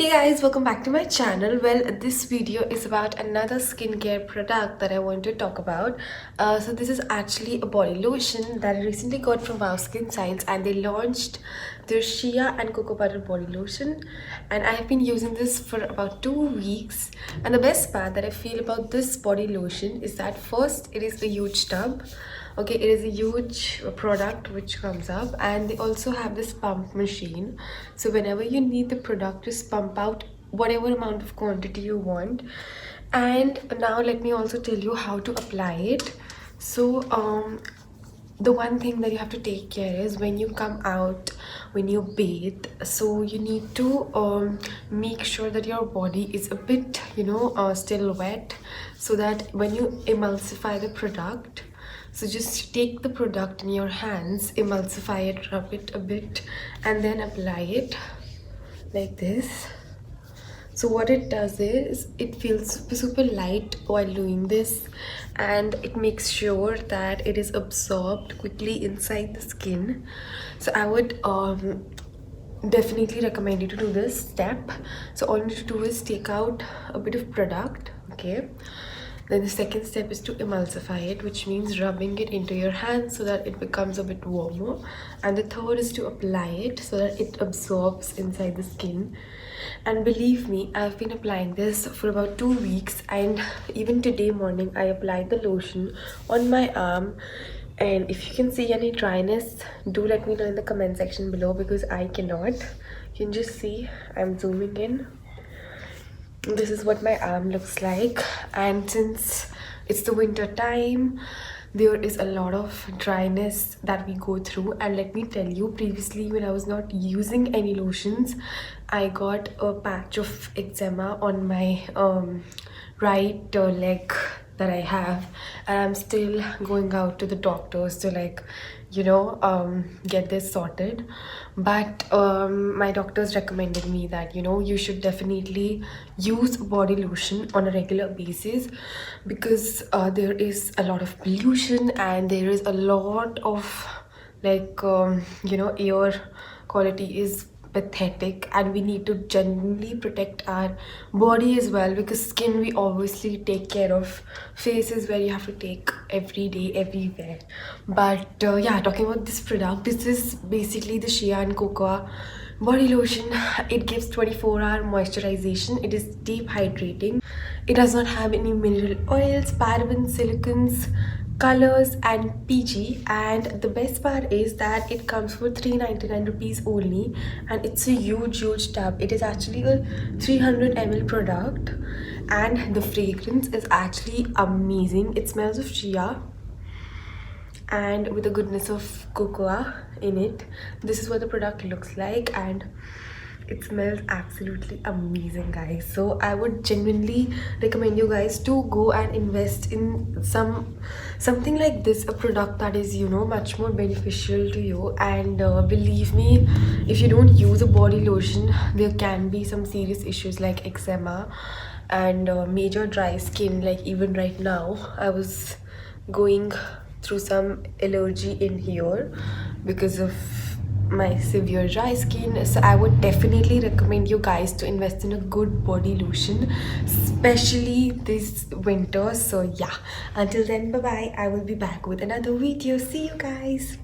Hey guys, welcome back to my channel. Well, this video is about another skincare product that I want to talk about. So this is actually a body lotion that I recently got from Wow Skin Science, and they launched their Shea and Cocoa Butter body lotion, and I have been using this for about 2 weeks. And the best part that I feel about this body lotion is that first, it is a huge tub. Okay, it is a huge product which comes up, and they also have this pump machine, so whenever you need the product, just pump out whatever amount of quantity you want. And now let me also tell you how to apply it. So the one thing that you have to take care is when you come out, when you bathe, so you need to make sure that your body is a bit still wet, so that when you emulsify the product, so just take the product in your hands, emulsify it, rub it a bit, and then apply it like this. So what it does is it feels super light while doing this, and it makes sure that it is absorbed quickly inside the skin. So I would definitely recommend you to do this step. So all you need to do is take out a bit of product, okay? Then the second step is to emulsify it, which means rubbing it into your hands so that it becomes a bit warmer. And the third is to apply it so that it absorbs inside the skin. And believe me, I've been applying this for about 2 weeks, and even today morning I applied the lotion on my arm. And if you can see any dryness, do let me know in the comment section below, because I cannot. You can just see, I'm zooming in. This is what my arm looks like, and since it's the winter time, there is a lot of dryness that we go through. And let me tell you, previously when I was not using any lotions, I got a patch of eczema on my right leg that I have, and I'm still going out to the doctors to get this sorted. But my doctors recommended me that you should definitely use body lotion on a regular basis, because there is a lot of pollution, and there is a lot of air quality is pathetic, and we need to genuinely protect our body as well, because skin we obviously take care of, face is where you have to take every day, everywhere. But yeah, talking about this product, this is basically the Shea and Cocoa body lotion. It gives 24-hour moisturization, it is deep hydrating, it does not have any mineral oils, parabens, silicons, colors and PG. And the best part is that it comes for 399 rupees only, and it's a huge tub. It is actually a 300 ml product, and the fragrance is actually amazing. It smells of shea and with the goodness of cocoa in it. This is what the product looks like, and it smells absolutely amazing, guys. So I would genuinely recommend you guys to go and invest in something like this, a product that is much more beneficial to you. And believe me, if you don't use a body lotion, there can be some serious issues like eczema and major dry skin. Like even right now, I was going through some allergy in here because of my severe dry skin. So I would definitely recommend you guys to invest in a good body lotion, especially this winter. So yeah, until then, bye bye. I will be back with another video. See you guys.